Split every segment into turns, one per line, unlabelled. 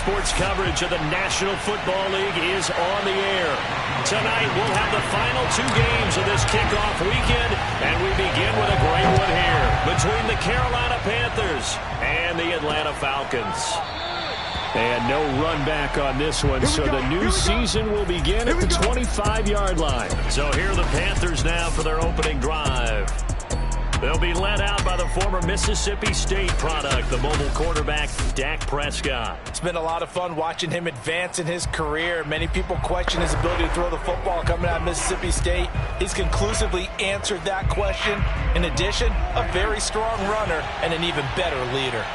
sports coverage of the National Football League is on the air. Tonight, we'll have the final two games of this kickoff weekend, and we begin with a great one here between the Carolina Panthers and the Atlanta Falcons. And no run back on this one, so the new season will begin at the 25-yard line. So here are the Panthers now for their opening drive. They'll be led out by the former Mississippi State product, the mobile quarterback, Dak Prescott.
It's been a lot of fun watching him advance in his career. Many people question his ability to throw the football coming out of Mississippi State. He's conclusively answered that question. In addition, a very strong runner and an even better leader.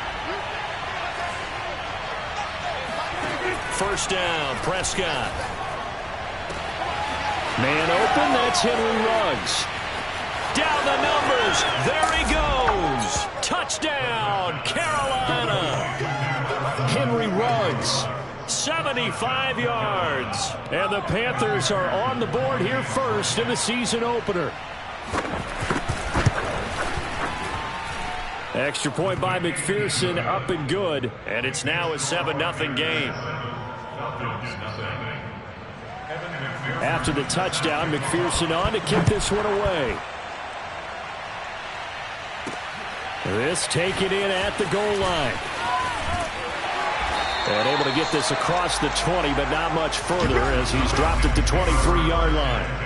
First down, Prescott. Man open, that's Henry Ruggs. Down the numbers, there he goes. Touchdown, Carolina. Henry Ruggs, 75 yards. And the Panthers are on the board here first in the season opener. Extra point by McPherson, up and good. And it's now a 7-0 game. After the touchdown, McPherson on to kick this one away. This taken in at the goal line. And able to get this across the 20, but not much further as he's dropped at the 23-yard line.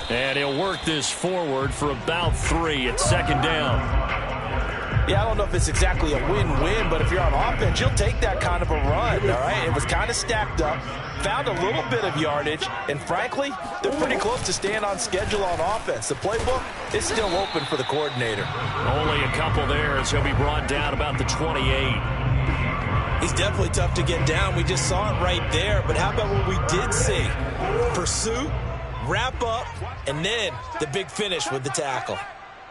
And he'll work this forward for about 3 at second down.
Yeah, I don't know if it's exactly a win-win, but if you're on offense, you'll take that kind of a run, all right? It was kind of stacked up, found a little bit of yardage, and frankly, they're pretty close to staying on schedule on offense. The playbook is still open for the coordinator.
Only a couple there as he'll be brought down about the 28.
He's definitely tough to get down. We just saw it right there, but how about what we did see? Pursuit, wrap up, and then the big finish with the tackle.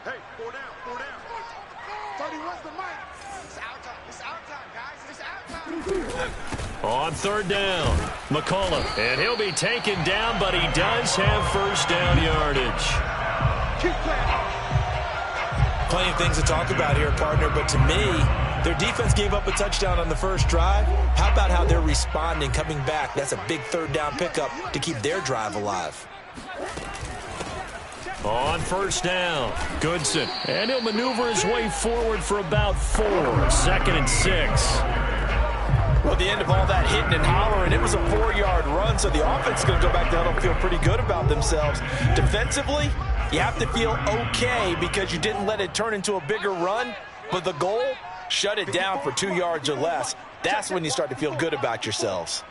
Hey, 4 down, 4 down. Tony, where's the mic? It's out time. It's out time, guys. It's out time.
On third down, McCullough. And he'll be taken down, but he does have first down yardage.
Keep playing.
Plenty of things to talk about here, partner, but to me, their defense gave up a touchdown on the first drive. How about how they're responding, coming back? That's a big third down pickup to keep their drive alive.
On first down, Goodson. And he'll maneuver his way forward for about 4. 2nd and 6.
Well, at the end of all that hitting and hollering, it was a 4-yard run, so the offense is going to go back down and feel pretty good about themselves. Defensively, you have to feel okay because you didn't let it turn into a bigger run, but the goal, shut it down for 2 yards or less. That's when you start to feel good about yourselves.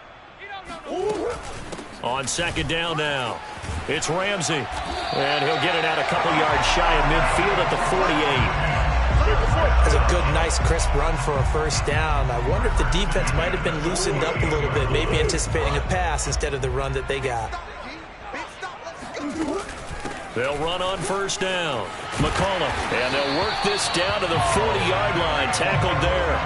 On second down now, it's Ramsey. And he'll get it out a couple yards shy of midfield at the 48.
That's a good, nice, crisp run for a first down. I wonder if the defense might have been loosened up a little bit, maybe anticipating a pass instead of the run that they got.
They'll run on first down. McCullough. And they'll work this down to the 40-yard line. Tackled there.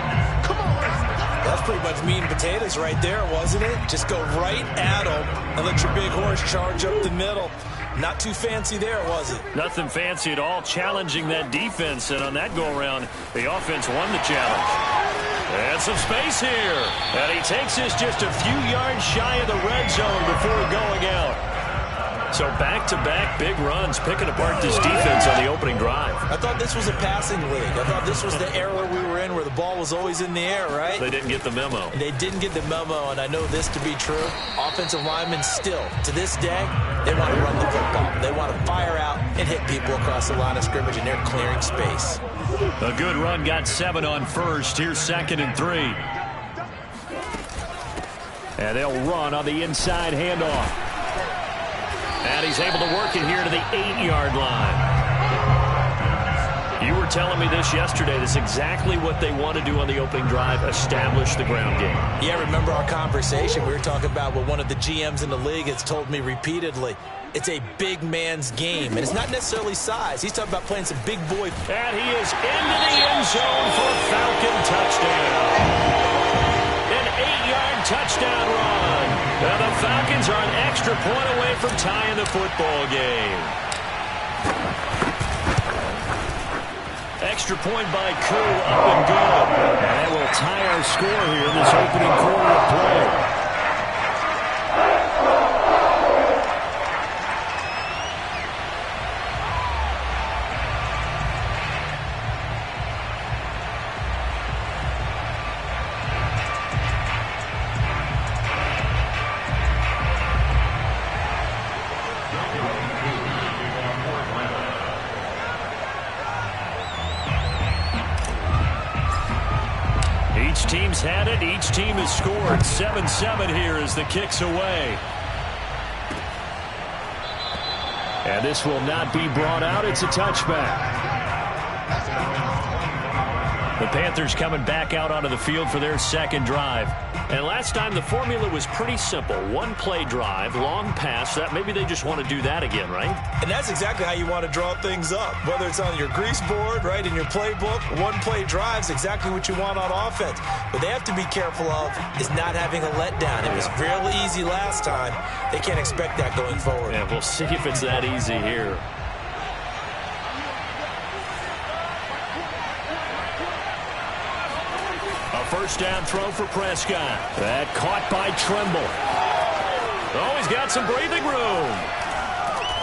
That's pretty much meat and potatoes right there, wasn't it? Just go right at them and let your big horse charge up the middle. Not too fancy there, was it?
Nothing fancy at all, challenging that defense. And on that go-around, the offense won the challenge. And some space here. And he takes this just a few yards shy of the red zone before going out. So back-to-back big runs, picking apart this defense on the opening drive.
I thought this was a passing league. I thought this was the era we were in where the ball was always in the air, right?
They didn't get the memo.
They didn't get the memo, and I know this to be true. Offensive linemen still, to this day, they want to run the football. They want to fire out and hit people across the line of scrimmage, and they're clearing space.
A good run, got 7 on first. Here's 2nd and 3. And they'll run on the inside handoff. And he's able to work it here to the 8-yard line. You were telling me this yesterday. This is exactly what they want to do on the opening drive, establish the ground game.
Yeah, remember our conversation? We were talking about what one of the GMs in the league has told me repeatedly. It's a big man's game, and it's not necessarily size. He's talking about playing some big boy.
And he is into the end zone for a Falcon touchdown. An 8-yard touchdown run. Now the Falcons are an extra point away from tying the football game. Extra point by Koo, up and good. And that will tie our score here in this opening quarter of play. Each team's had it. Each team has scored. 7-7 here as the kick's away. And this will not be brought out. It's a touchback. The Panthers coming back out onto the field for their second drive. And last time the formula was pretty simple. One play drive, long pass. That maybe they just want to do that again, right?
And that's exactly how you want to draw things up. Whether it's on your grease board, right, in your playbook, one play drives exactly what you want on offense. What they have to be careful of is not having a letdown. It was real easy last time. They can't expect that going forward.
Yeah, we'll see if it's that easy here. First down throw for Prescott. That caught by Tremble. Oh, he's got some breathing room.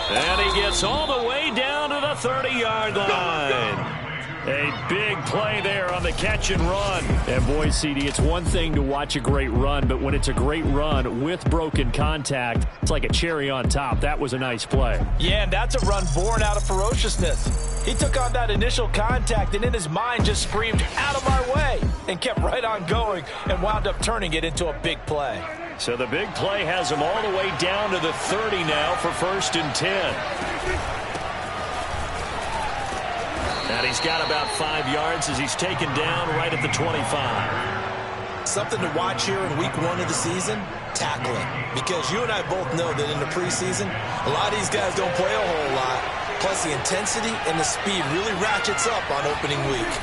And he gets all the way down to the 30-yard line. A big play there on the catch and run. And boy, CD, it's one thing to watch a great run, but when it's a great run with broken contact, it's like a cherry on top. That was a nice play.
Yeah, and that's a run born out of ferociousness. He took on that initial contact and in his mind just screamed, "Out of my way," and kept right on going and wound up turning it into a big play.
So the big play has him all the way down to the 30 now for 1st and 10. And he's got about 5 yards as he's taken down right at the 25.
Something to watch here in week 1 of the season, tackling. Because you and I both know that in the preseason, a lot of these guys don't play a whole lot. Plus the intensity and the speed really ratchets up on opening week.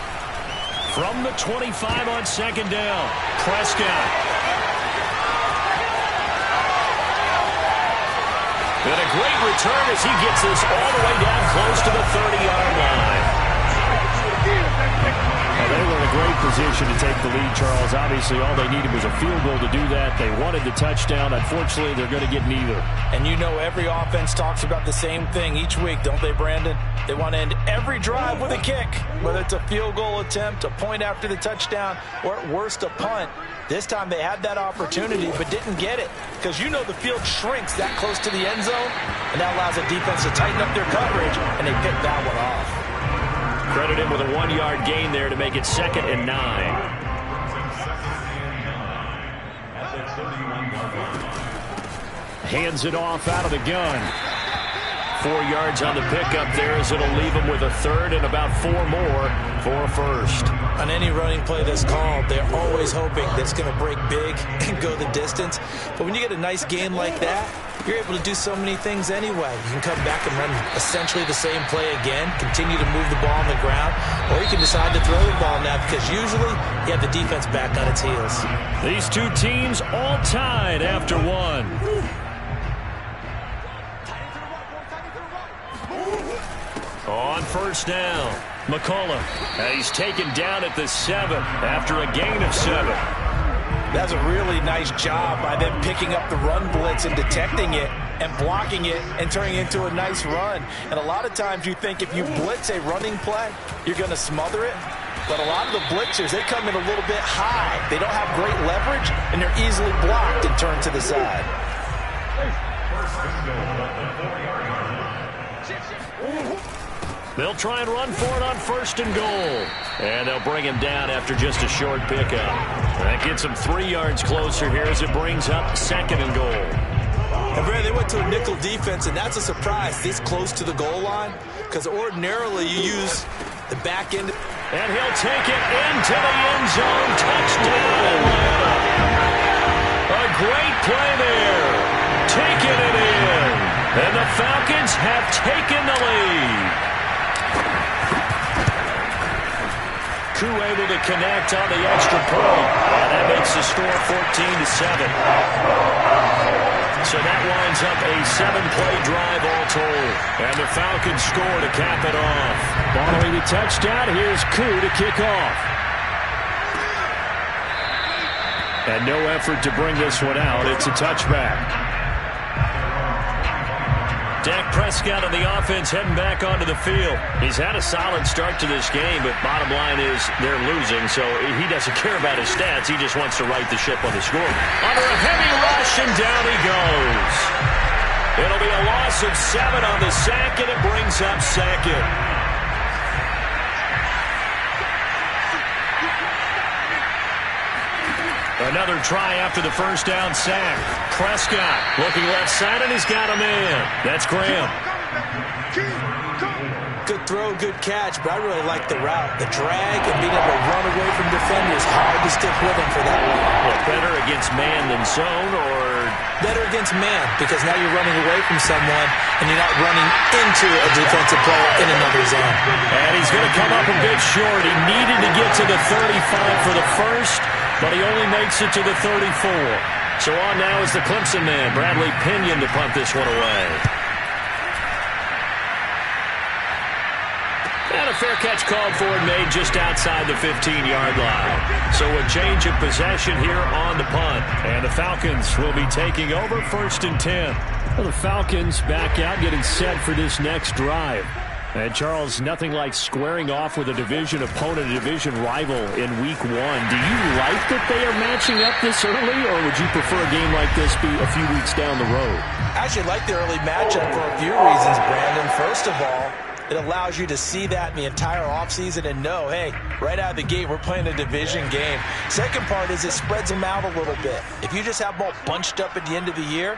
From the 25 on 2nd down, Prescott. And a great return as he gets this all the way down close to the 30-yard line. Well, they were in a great position to take the lead, Charles. Obviously, all they needed was a field goal to do that. They wanted the touchdown. Unfortunately, they're going to get neither.
And you know every offense talks about the same thing each week, don't they, Brandon? They want to end every drive with a kick, whether it's a field goal attempt, a point after the touchdown, or at worst, a punt. This time they had that opportunity but didn't get it because you know the field shrinks that close to the end zone, and that allows the defense to tighten up their coverage, and they picked that one off.
Credit him with a 1-yard gain there to make it 2nd and 9. Hands it off out of the gun. 4 yards on the pickup there as it'll leave him with a 3rd and about 4 more for a 1st.
On any running play that's called, they're always hoping that it's going to break big and go the distance. But when you get a nice game like that, you're able to do so many things anyway. You can come back and run essentially the same play again, continue to move the ball on the ground, or you can decide to throw the ball now because usually you have the defense back on its heels.
These two teams all tied after 1. On 1st down, McCullough. He's taken down at the 7 after a gain of 7.
That's a really nice job by them picking up the run blitz and detecting it and blocking it and turning it into a nice run. And a lot of times you think if you blitz a running play, you're going to smother it. But a lot of the blitzers, they come in a little bit high. They don't have great leverage, and they're easily blocked and turned to the side.
They'll try and run for it on 1st and goal. And they'll bring him down after just a short pickup. That gets him 3 yards closer here as it brings up 2nd and goal.
And Brad, they went to a nickel defense, and that's a surprise this close to the goal line because ordinarily you use The back end.
And he'll take it into the end zone. Touchdown, Atlanta. A great play there. Taking it in. And the Falcons have taken the lead. Koo able to connect on the extra point. And that makes the score 14-7. So that winds up a 7-play drive all told. And the Falcons score to cap it off. Following the touchdown, here's Koo to kick off. And no effort to bring this one out. It's a touchback. Dak Prescott on the offense heading back onto the field. He's had a solid start to this game, but bottom line is they're losing, so he doesn't care about his stats. He just wants to right the ship on the score. Under a heavy rush, and down he goes. It'll be a loss of 7 on the sack, and it brings up second. Another try after the first down sack. Prescott looking left side, and he's got a man. That's Graham.
Good throw, good catch, but I really like the route. The drag and being able to run away from defenders. Hard to stick with him for that one.
Well, better against man than zone, or?
Better against man, because now you're running away from someone, and you're not running into a defensive player in another zone.
And he's going to come up a bit short. He needed to get to the 35 for the first, but he only makes it to the 34. So on now is the Clemson man, Bradley Pinion, to punt this one away. And a fair catch called for and made just outside the 15-yard line. So a change of possession here on the punt. And the Falcons will be taking over 1st and 10. Well, the Falcons back out, getting set for this next drive. And, Charles, nothing like squaring off with a division opponent, a division rival in Week 1. Do you like that they are matching up this early, or would you prefer a game like this be a few weeks down the road?
I actually like the early matchup for a few reasons, Brandon. First of all, it allows you to see that in the entire offseason and know, hey, right out of the gate, we're playing a division game. Second part is it spreads them out a little bit. If you just have them all bunched up at the end of the year,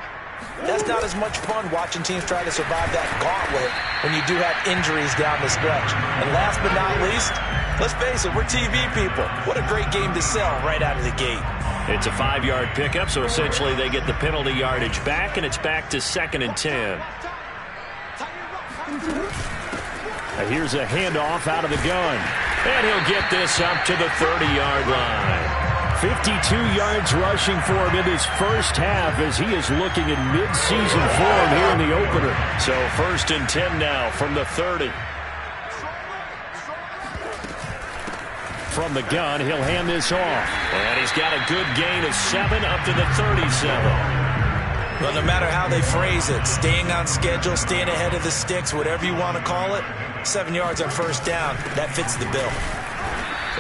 that's not as much fun watching teams try to survive that gauntlet when you do have injuries down the stretch. And last but not least, let's face it, we're TV people. What a great game to sell right out of the gate.
It's a 5-yard pickup, so essentially they get the penalty yardage back, and it's back to 2nd and 10. Here's a handoff out of the gun. And he'll get this up to the 30-yard line. 52 yards rushing for him in his first half as he is looking in mid-season form here in the opener. So 1st and 10 now from the 30. From the gun, he'll hand this off. And he's got a good gain of 7 up to the 37.
Well, no matter how they phrase it, staying on schedule, staying ahead of the sticks, whatever you want to call it, 7 yards on first down, that fits the bill.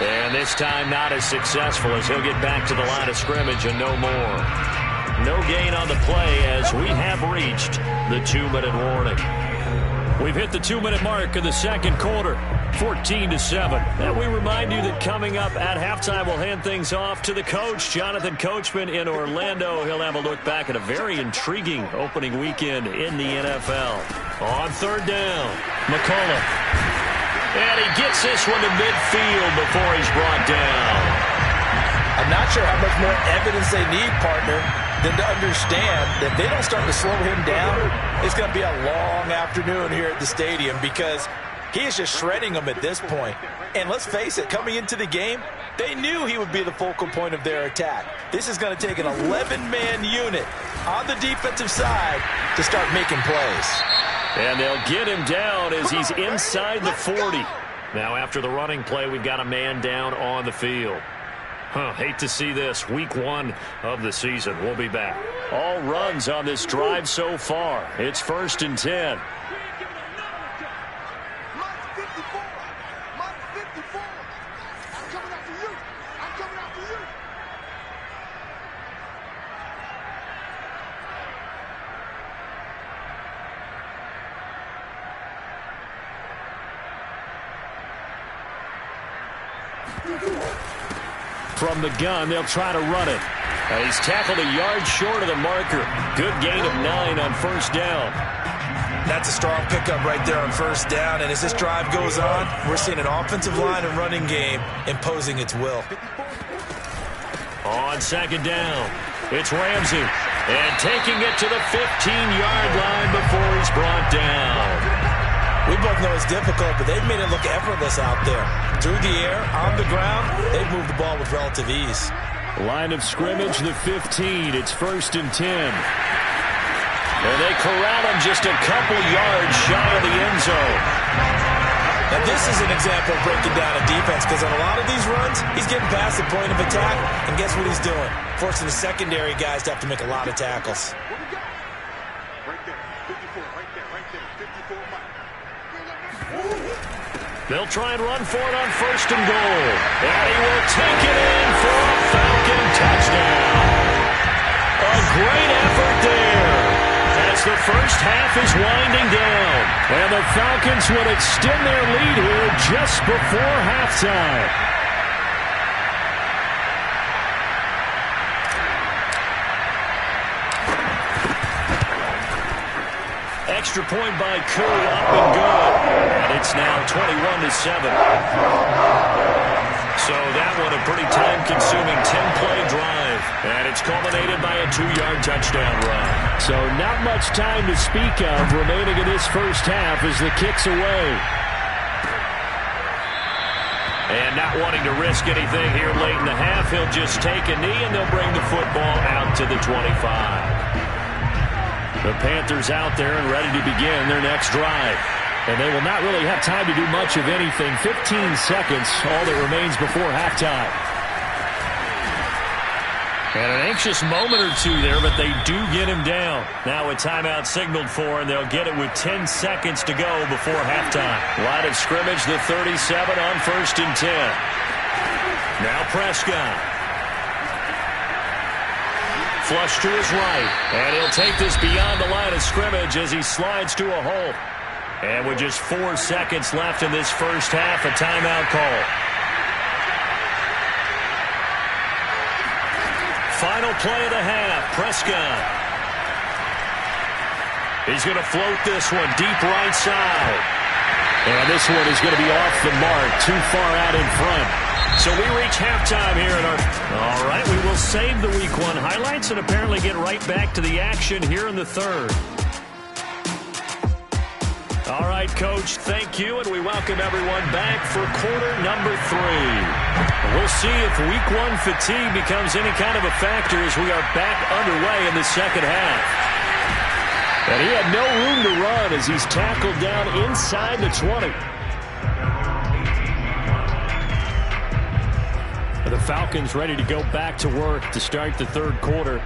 And this time not as successful as he'll get back to the line of scrimmage and no more. No gain on the play as we have reached the 2-minute warning. We've hit the 2-minute mark of the second quarter, 14-7. And we remind you that coming up at halftime, we'll hand things off to the coach, Jonathan Coachman in Orlando. He'll have a look back at a very intriguing opening weekend in the NFL. On 3rd down, McCullough. And he gets this one to midfield before he's brought down.
I'm not sure how much more evidence they need, partner, than to understand that they don't start to slow him down. It's going to be a long afternoon here at the stadium because he is just shredding them at this point. And let's face it, coming into the game, they knew he would be the focal point of their attack. This is going to take an 11-man unit on the defensive side to start making plays.
And they'll get him down as he's inside the 40. Now after the running play, we've got a man down on the field. Hate to see this. Week 1 of the season. We'll be back. All runs on this drive so far. It's 1st and 10. From the gun, they'll try to run it. He's tackled a yard short of the marker. Good gain of 9 on first down.
That's a strong pickup right there on first down. And as this drive goes on, we're seeing an offensive line and running game imposing its will.
On second down, it's Ramsey. And taking it to the 15-yard line before he's brought down.
We both know it's difficult, but they've made it look effortless out there. Through the air, on the ground, they've moved the ball with relative ease.
Line of scrimmage, the 15. It's 1st and 10. And they corral him just a couple yards shy of the end zone.
Now this is an example of breaking down a defense, because on a lot of these runs, he's getting past the point of attack, and guess what he's doing? Forcing the secondary guys to have to make a lot of tackles.
Right there, 54, right there, 54 Mike.
They'll try and run for it on 1st and goal. And he will take it in for a Falcon touchdown. A great effort there. As the first half is winding down. And the Falcons will extend their lead here just before halftime. Extra point by Koo, up and good. And it's now 21-7. So that one a pretty time-consuming 10-play drive. And it's culminated by a 2-yard touchdown run. So not much time to speak of remaining in this first half as the kick's away. And not wanting to risk anything here late in the half, he'll just take a knee and they'll bring the football out to the 25. The Panthers out there and ready to begin their next drive. And they will not really have time to do much of anything. 15 seconds, all that remains before halftime. And an anxious moment or two there, but they do get him down. Now a timeout signaled for, and they'll get it with 10 seconds to go before halftime. Line of scrimmage, the 37 on 1st and 10. Now Prescott. Flush to his right, and he'll take this beyond the line of scrimmage as he slides to a hole. And with just 4 seconds left in this first half, a timeout call. Final play of the half, Prescott. He's going to float this one deep right side. And this one is going to be off the mark, too far out in front. So we reach halftime here at our... All right, we will save the Week 1 highlights and apparently get right back to the action here in the third. All right, Coach, thank you, and we welcome everyone back for quarter number 3. We'll see if Week 1 fatigue becomes any kind of a factor as we are back underway in the second half. And he had no room to run as he's tackled down inside the 20. The Falcons ready to go back to work to start the third quarter.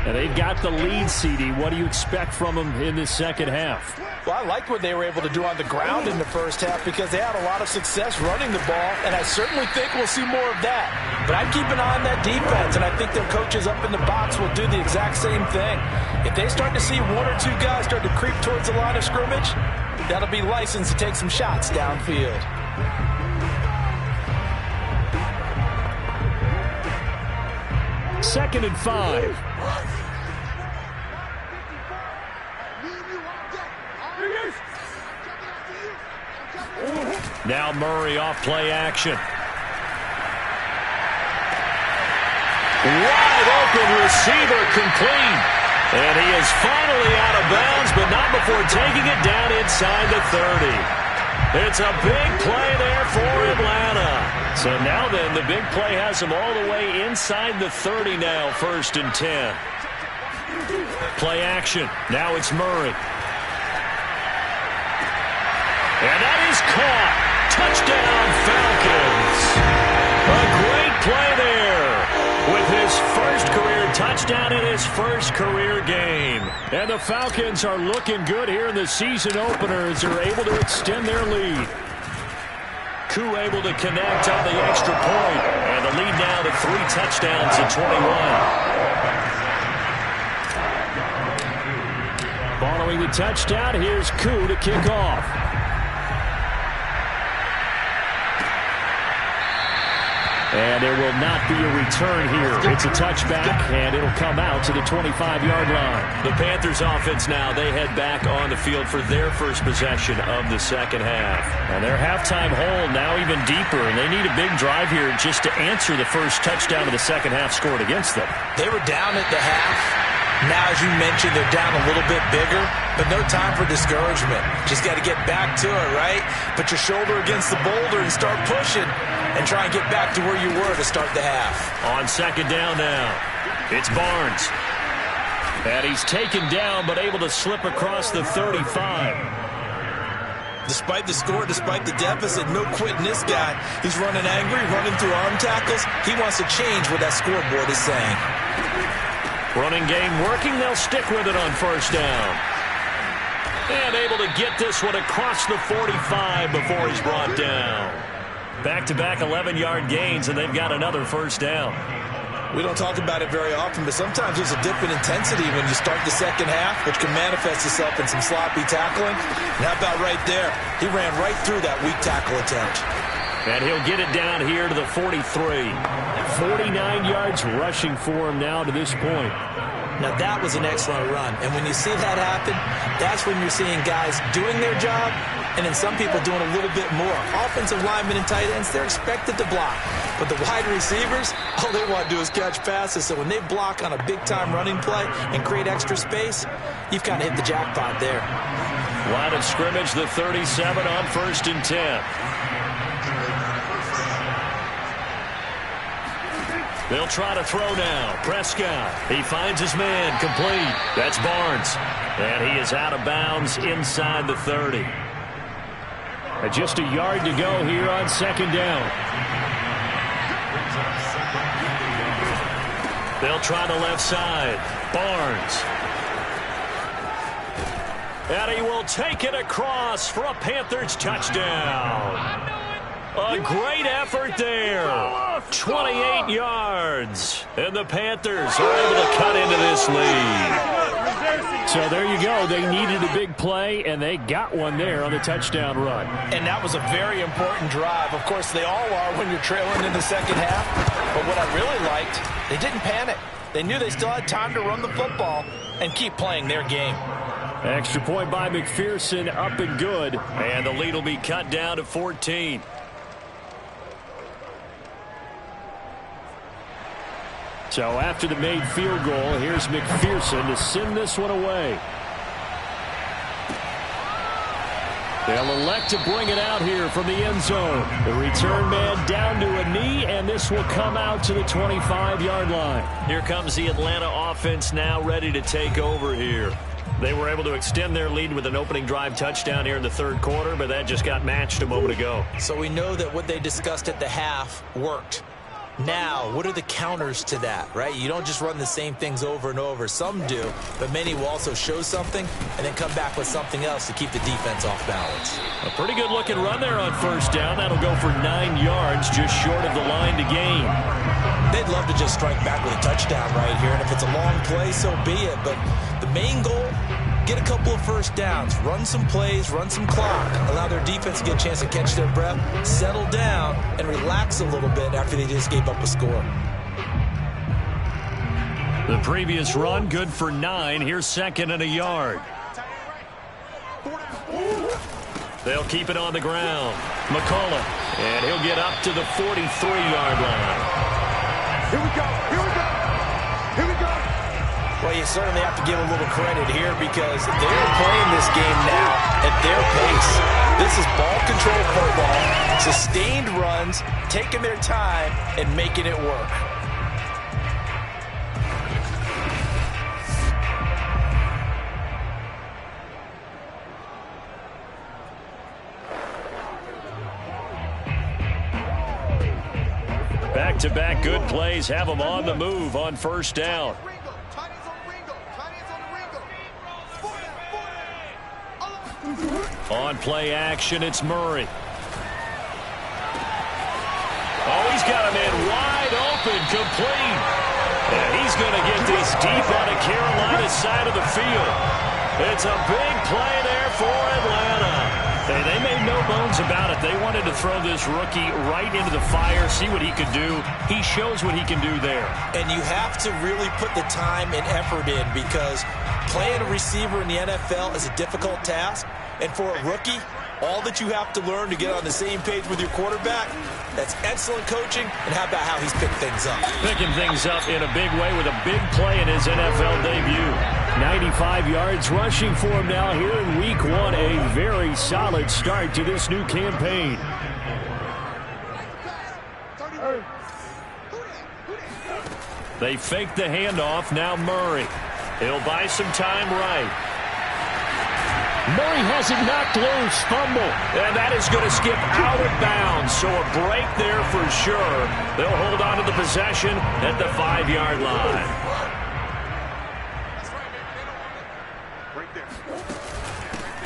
And they've got the lead, CD. What do you expect from them in the second half?
Well, I like what they were able to do on the ground in the first half because they had a lot of success running the ball, and I certainly think we'll see more of that. But I'd keep an eye on that defense, and I think their coaches up in the box will do the exact same thing. If they start to see 1 or 2 guys start to creep towards the line of scrimmage, that'll be licensed to take some shots downfield.
Second and 5. Now Murray off play action. Wide open receiver complete. And he is finally out of bounds, but not before taking it down inside the 30. It's a big play there for Atlanta. So now then, the big play has him all the way inside the 30 now, 1st and 10. Play action. Now it's Murray. And that is caught. Touchdown, Falcons. A great play there with his first career touchdown in his first career game. And the Falcons are looking good here in the season opener as they're able to extend their lead. Koo able to connect on the extra point. And the lead now to 3 touchdowns at 21. Following the touchdown, here's Koo to kick off. And there will not be a return here. It's a touchback, and it'll come out to the 25-yard line. The Panthers offense now, they head back on the field for their first possession of the second half. And their halftime hole now even deeper, and they need a big drive here just to answer the first touchdown of the second half scored against them.
They were down at the half. Now, as you mentioned, they're down a little bit bigger, but no time for discouragement. Just got to get back to it, right? Put your shoulder against the boulder and start pushing and try and get back to where you were to start the half.
On second down now, it's Barnes. And he's taken down but able to slip across the 35.
Despite the score, despite the deficit, no quitting this guy. He's running angry, running through arm tackles. He wants to change what that scoreboard is saying.
Running game working. They'll stick with it on first down. And able to get this one across the 45 before he's brought down. Back-to-back 11-yard gains, and they've got another first down.
We don't talk about it very often, but sometimes there's a dip in intensity when you start the second half, which can manifest itself in some sloppy tackling. And how about right there? He ran right through that weak tackle attempt.
And he'll get it down here to the 43. 49 yards rushing for him now to this point.
Now, that was an excellent run. And when you see that happen, that's when you're seeing guys doing their job and then some people doing a little bit more. Offensive linemen and tight ends, they're expected to block. But the wide receivers, all they want to do is catch passes. So when they block on a big-time running play and create extra space, you've kind of hit the jackpot there.
Line of scrimmage, the 37 on 1st and 10. They'll try to throw now. Prescott, he finds his man, complete. That's Barnes. And he is out of bounds inside the 30. Just a yard to go here on second down. They'll try the left side. Barnes. And he will take it across for a Panthers touchdown. A great effort there. 28 yards. And the Panthers are able to cut into this lead. So there you go. They needed a big play, and they got one there on the touchdown run.
And that was a very important drive. Of course, they all are when you're trailing in the second half. But what I really liked, they didn't panic. They knew they still had time to run the football and keep playing their game.
Extra point by McPherson, up and good. And the lead will be cut down to 14. So after the made field goal, here's McPherson to send this one away. They'll elect to bring it out here from the end zone. The return man down to a knee, and this will come out to the 25-yard line. Here comes the Atlanta offense now ready to take over here. They were able to extend their lead with an opening drive touchdown here in the third quarter, but that just got matched a moment ago.
So we know that what they discussed at the half worked. Now, what are the counters to that, right? You don't just run the same things over and over. Some do, but many will also show something and then come back with something else to keep the defense off balance.
A pretty good-looking run there on first down. That'll go for 9 yards, just short of the line to gain.
They'd love to just strike back with a touchdown right here, and if it's a long play, so be it. But the main goal, get a couple of first downs, run some plays, run some clock, allow their defense to get a chance to catch their breath, settle down, and relax a little bit after they just gave up a score.
The previous run, good for 9. Here's second and a yard. They'll keep it on the ground. McCullough, and he'll get up to the 43-yard line.
Here we go. Here we go. Here we go.
Well, you certainly have to give a little credit here because they're playing this game now at their pace. This is ball control football, sustained runs, taking their time, and making it work.
Back-to-back good plays have them on the move on first down. On play action, it's Murray. Oh, he's got a man wide open, complete. And he's going to get this deep on the Carolina side of the field. It's a big play there for Atlanta. Hey, they made no bones about it. They wanted to throw this rookie right into the fire, see what he could do. He shows what he can do there.
And you have to really put the time and effort in, because playing a receiver in the NFL is a difficult task. And for a rookie, all that you have to learn to get on the same page with your quarterback, that's excellent coaching. And how about how he's picked things up?
Picking things up in a big way with a big play in his NFL debut. 95 yards rushing for him now here in week 1. A very solid start to this new campaign. They fake the handoff. Now Murray. He'll buy some time right. Murray has it knocked loose. Fumble. And that is going to skip out of bounds. So a break there for sure. They'll hold on to the possession at the 5-yard line.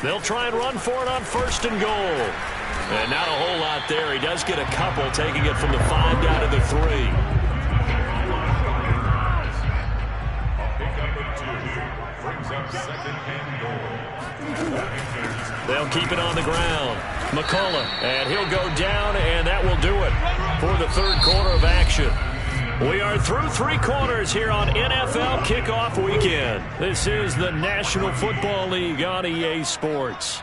They'll try and run for it on 1st and goal. And not a whole lot there. He does get a couple, taking it from the 5 down to the 3. They'll keep it on the ground. McCullough, and he'll go down, and that will do it for the 3rd quarter of action. We are through 3 quarters here on NFL Kickoff Weekend. This is the National Football League on EA Sports.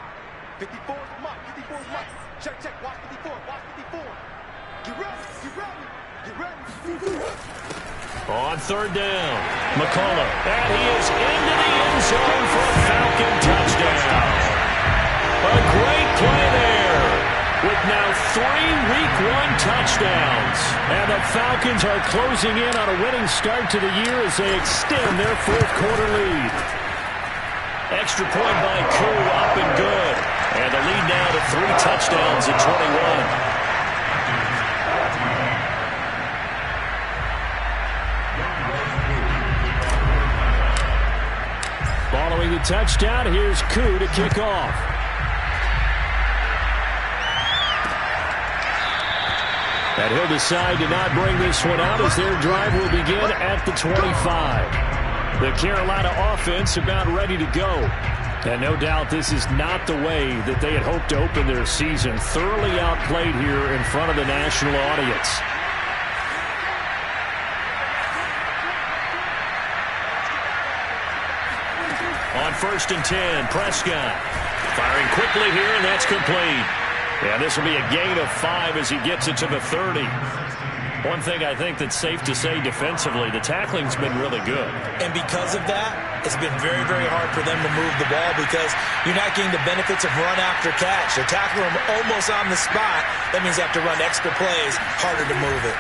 54 is Mike. 54 is Mike. Check, check. Watch 54. Watch 54. Get ready. Get ready. Get ready.
On 3rd down, McCullough, and he is into the end zone for a Falcon touchdown. A great play there, with now 3 Week 1 touchdowns. And the Falcons are closing in on a winning start to the year as they extend their 4th quarter lead. Extra point by Koo, up and good. And the lead now to 3 touchdowns at 21. Following the touchdown, here's Koo to kick off. And he'll decide to not bring this one out as their drive will begin at the 25. The Carolina offense about ready to go. And no doubt this is not the way that they had hoped to open their season. Thoroughly outplayed here in front of the national audience. On 1st and 10, Prescott firing quickly here, and that's complete. Yeah, this will be a gain of 5 as he gets it to the 30. One thing I think that's safe to say defensively, the tackling's been really good.
And because of that, it's been very, very hard for them to move the ball, because you're not getting the benefits of run after catch. They're tackling them almost on the spot. That means they have to run extra plays, harder to move it.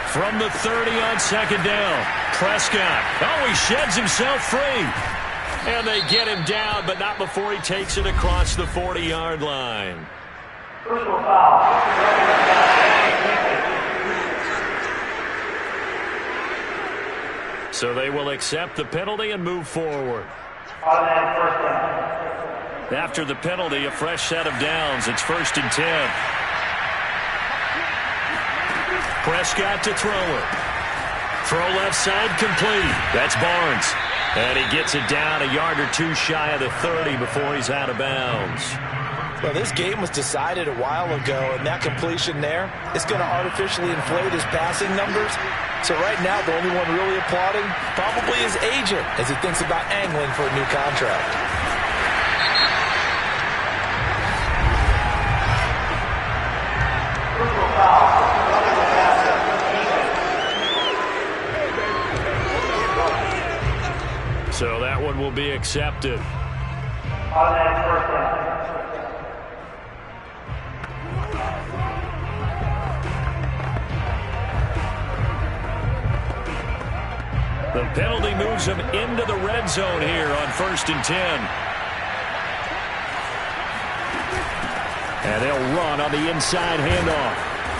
From the 30 on 2nd down, Prescott. Oh, he sheds himself free. And they get him down, but not before he takes it across the 40-yard line. So they will accept the penalty and move forward. After the penalty, a fresh set of downs. It's 1st and 10. Prescott to throw it. Throw left side complete. That's Barnes. And he gets it down a yard or 2 shy of the 30 before he's out of bounds.
Well, this game was decided a while ago, and that completion there is going to artificially inflate his passing numbers. So right now, the only one really applauding probably his agent as he thinks about angling for a new contract.
So that one will be accepted. The penalty moves him into the red zone here on 1st and 10. And they'll run on the inside handoff.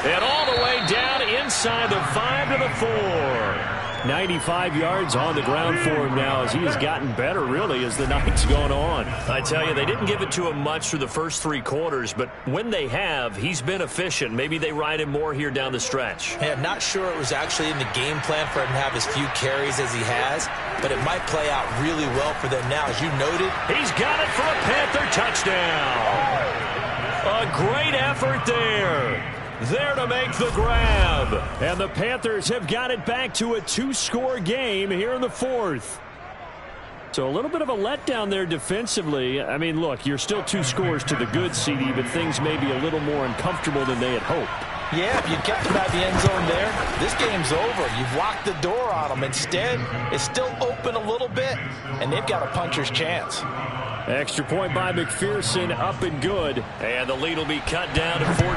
And all the way down inside the 5 to the 4. 95 yards on the ground for him now as he has gotten better, really, as the night's gone on. I tell you, they didn't give it to him much through the first 3 quarters, but when they have, he's been efficient. Maybe they ride him more here down the stretch.
Yeah, I'm not sure it was actually in the game plan for him to have as few carries as he has, but it might play out really well for them now. As you noted,
he's got it for a Panther touchdown. A great effort there. There to make the grab. And the Panthers have got it back to a 2-score game here in the 4th. So a little bit of a letdown there defensively. I mean, look, you're still 2 scores to the good, CD, but things may be a little more uncomfortable than they had hoped.
Yeah, if you kept them out of the end zone there, this game's over. You've locked the door on them. Instead, it's still open a little bit, and they've got a puncher's chance.
Extra point by McPherson, up and good. And the lead will be cut down to 14.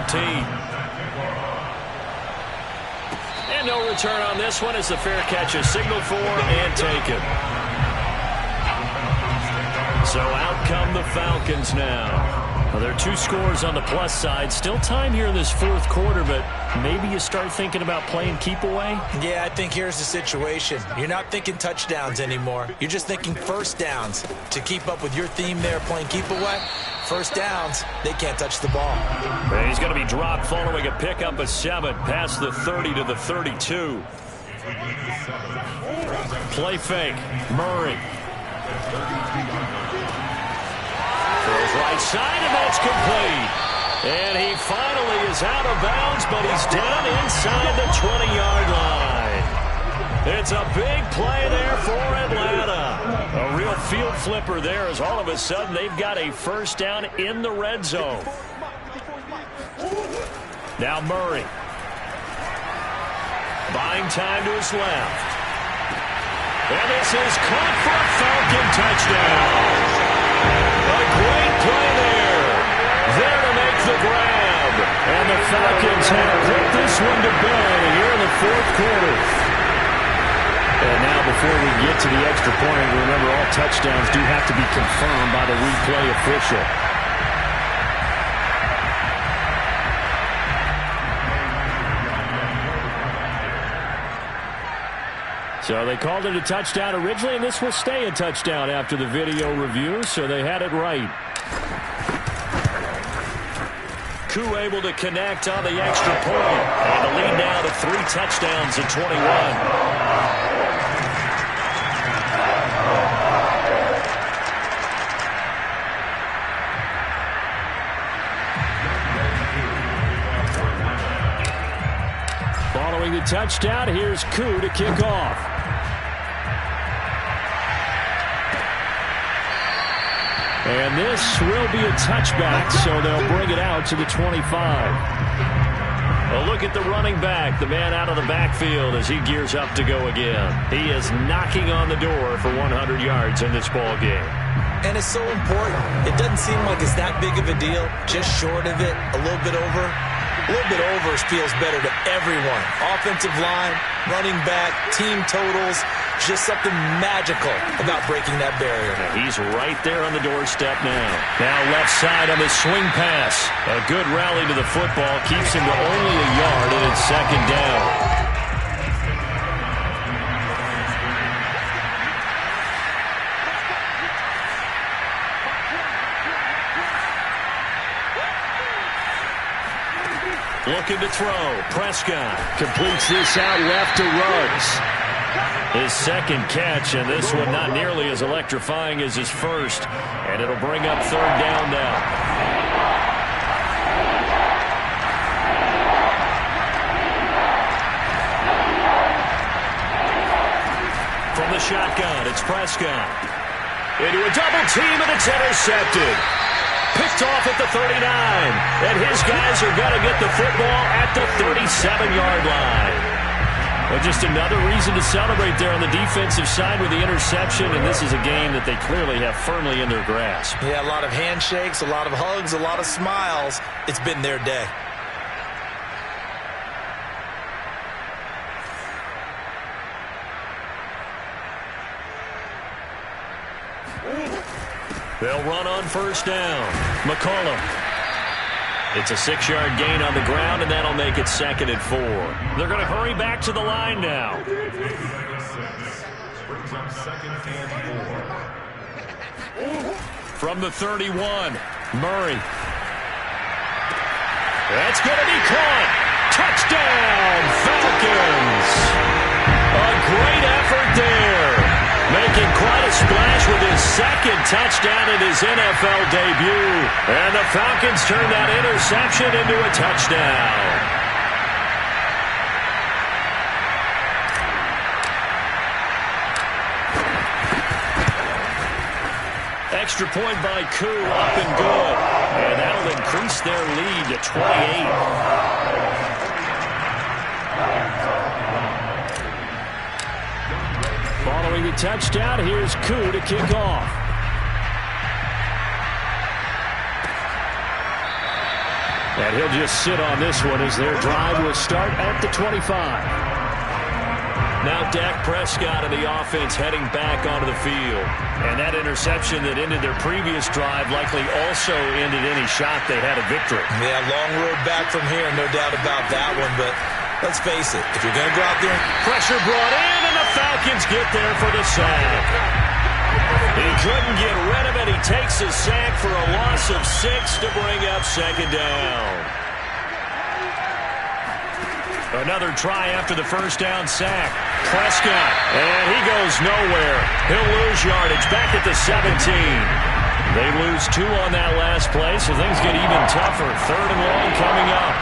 And no return on this one as the fair catch is signaled for and taken. So out come the Falcons now. Well, there are 2 scores on the plus side. Still time here in this 4th quarter, but maybe you start thinking about playing keep away?
Yeah, I think here's the situation. You're not thinking touchdowns anymore. You're just thinking first downs. To keep up with your theme there, playing keep away, first downs, they can't touch the ball.
And he's going to be dropped following a pickup of 7 past the 30 to the 32. Play fake. Murray. Throws right side, and that's complete. And he finally is out of bounds, but he's down inside the 20-yard line. It's a big play there for Atlanta. A real field flipper there as all of a sudden they've got a first down in the red zone. Now Murray. Buying time to his left. And this is caught for a Falcon touchdown. A great play there. There to make the grab. And the Falcons have put this one to bed here in the 4th quarter. And now before we get to the extra point, remember all touchdowns do have to be confirmed by the replay official. So they called it a touchdown originally, and this will stay a touchdown after the video review, so they had it right. Koo able to connect on the extra point, and the lead now to 3 touchdowns at 21. Following the touchdown, here's Koo to kick off. And this will be a touchback, so they'll bring it out to the 25. A look at the running back, the man out of the backfield as he gears up to go again. He is knocking on the door for 100 yards in this ball game.
And it's so important. It doesn't seem like it's that big of a deal. Just short of it, a little bit over. A little bit over feels better to everyone. Offensive line, running back, team totals. Just something magical about breaking that barrier.
He's right there on the doorstep now. Now left side on the swing pass. A good rally to the football keeps him to only a yard, and it's 2nd down. Looking to throw. Prescott completes this out left to Ruggs. His 2nd catch, and this one not nearly as electrifying as his first. And it'll bring up 3rd down now. From the shotgun, it's Prescott. Into a double team, and it's intercepted. Picked off at the 39. And his guys are going to get the football at the 37-yard line. Well, just another reason to celebrate there on the defensive side with the interception, and this is a game that they clearly have firmly in their grasp.
Yeah, a lot of handshakes, a lot of hugs, a lot of smiles. It's been their day.
They'll run on first down. McCollum. It's a 6-yard gain on the ground, and that'll make it 2nd and 4. They're going to hurry back to the line now.
Brings up 2nd and 4.
From the 31, Murray. That's going to be caught. Touchdown, Falcons. A great effort there. Making quite a splash with his 2nd touchdown in his NFL debut. And the Falcons turn that interception into a touchdown. Extra point by Koo, up and good. And that'll increase their lead to 28. Following the touchdown, here's Koo to kick off. And he'll just sit on this one as their drive will start at the 25. Now Dak Prescott of the offense heading back onto the field. And that interception that ended their previous drive likely also ended any shot they had a victory.
Yeah, long road back from here, no doubt about that one. But let's face it, if you're going to go out there...
Pressure brought in, and the Falcons get there for the sack. He couldn't get rid of it. He takes a sack for a loss of 6 to bring up 2nd down. Another try after the 1st down sack. Prescott, and he goes nowhere. He'll lose yardage back at the 17. They lose 2 on that last play, so things get even tougher. 3rd and long coming up.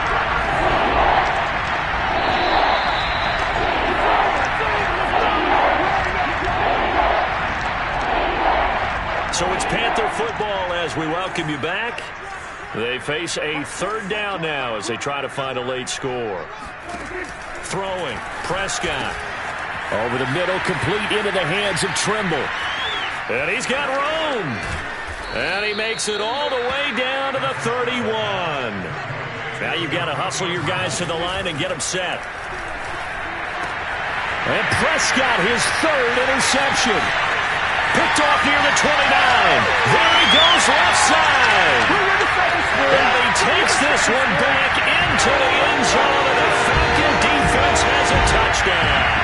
So it's Panther football as we welcome you back. They face a 3rd down now as they try to find a late score. Throwing, Prescott. Over the middle, complete into the hands of Trimble. And he's got room. And he makes it all the way down to the 31. Now you've got to hustle your guys to the line and get them set. And Prescott, his 3rd interception. Picked off near the 29. There he goes left side. And he takes this one back into the end zone, and the Falcon defense has a touchdown.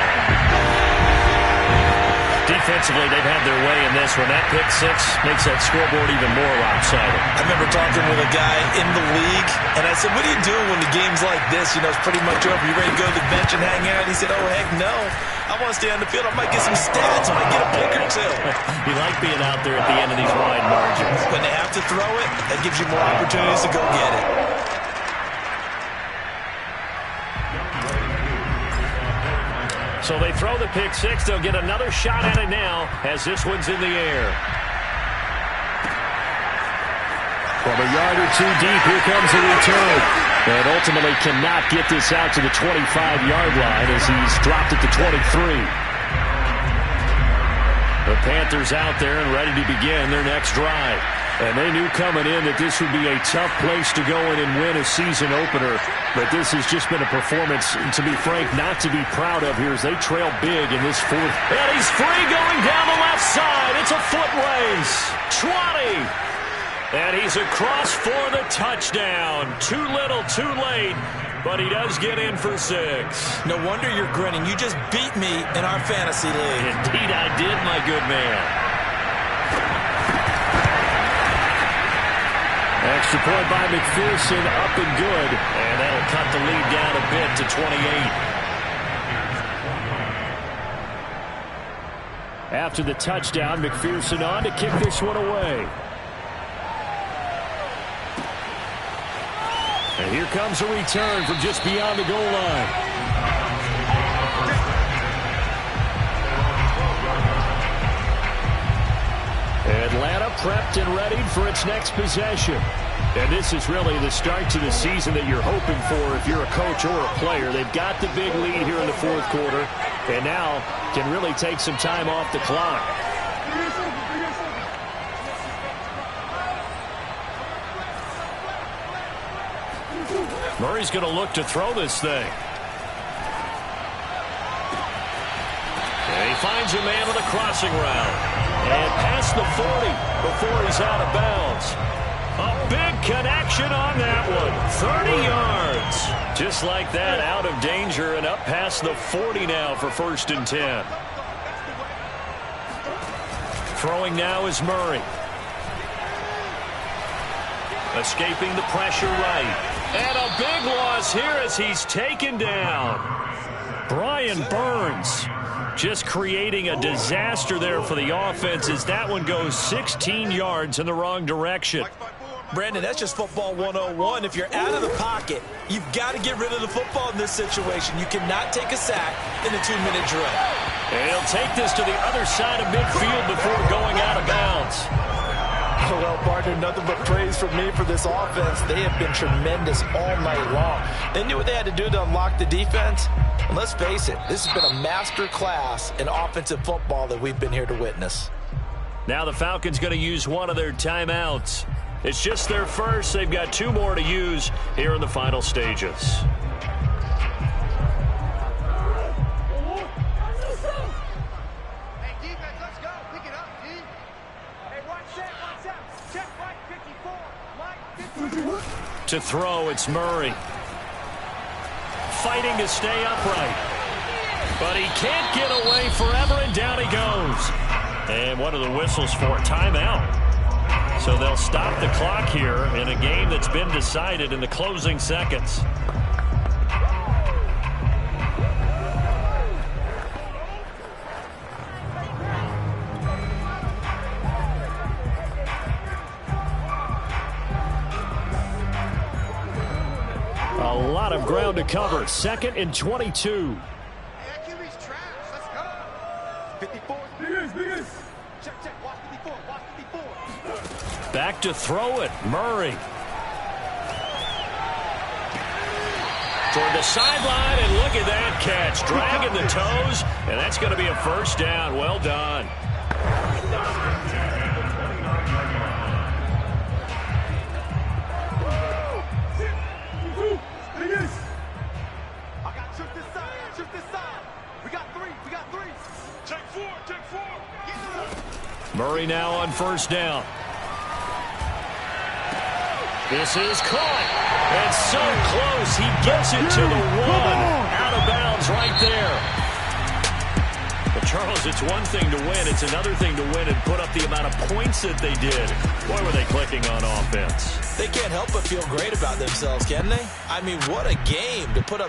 Defensively, they've had their way in this one. That pick 6 makes that scoreboard even more lopsided.
I remember talking with a guy in the league, and I said, what do you do when the game's like this? You know, it's pretty much over. You ready to go to the bench and hang out? He said, oh, heck no. I want to stay on the field. I might get some stats. I might get a pick or 2.
You like being out there at the end of these wide margins.
When they have to throw it, that gives you more opportunities to go get it.
So they throw the pick 6. They'll get another shot at it now as this one's in the air. From a yard or 2 deep, here comes the return. And ultimately cannot get this out to the 25-yard line as he's dropped at the 23. The Panthers out there and ready to begin their next drive. And they knew coming in that this would be a tough place to go in and win a season opener. But this has just been a performance, to be frank, not to be proud of here as they trail big in this 4th. And he's free going down the left side. It's a foot race. 20. And he's across for the touchdown. Too little, too late. But he does get in for 6.
No wonder you're grinning. You just beat me in our fantasy league.
Indeed I did, my good man. Extra point by McPherson, up and good. And that'll cut the lead down a bit to 28. After the touchdown, McPherson on to kick this one away. And here comes a return from just beyond the goal line. Atlanta prepped and ready for its next possession. And this is really the start to the season that you're hoping for if you're a coach or a player. They've got the big lead here in the 4th quarter and now can really take some time off the clock. Murray's going to look to throw this thing. And he finds a man on the crossing route. And past the 40 before he's out of bounds. A big connection on that one. 30 yards. Just like that, out of danger and up past the 40 now for 1st and 10. Throwing now is Murray. Escaping the pressure right. And a big loss here as he's taken down. Brian Burns just creating a disaster there for the offense as that one goes 16 yards in the wrong direction.
Brandon, that's just football 101. If you're out of the pocket, you've got to get rid of the football in this situation. You cannot take a sack in a 2-minute drill.
And he'll take this to the other side of midfield before going out of bounds.
Well, partner, nothing but praise from me for this offense. They have been tremendous all night long. They knew what they had to do to unlock the defense. And let's face it, this has been a master class in offensive football that we've been here to witness.
Now the Falcons going to use one of their timeouts. It's just their first. They've got 2 more to use here in the final stages. To throw, it's Murray. Fighting to stay upright. But he can't get away forever, and down he goes. And what are the whistles for? Timeout. So they'll stop the clock here in a game that's been decided in the closing seconds. A lot of ground to cover. 2nd and 22.
QB's trash. Let's go. 54. Check. Watch 54. Watch 54.
Back to throw it. Murray. Toward the sideline, and look at that catch. Dragging the toes, and that's going to be a first down. Well done. Murray now on first down. This is caught. And so close. He gets it to the 1. Out of bounds right there. But, Charles, it's one thing to win. It's another thing to win and put up the amount of points that they did. Boy, were they clicking on offense.
They can't help but feel great about themselves, can they? I mean, what a game to put up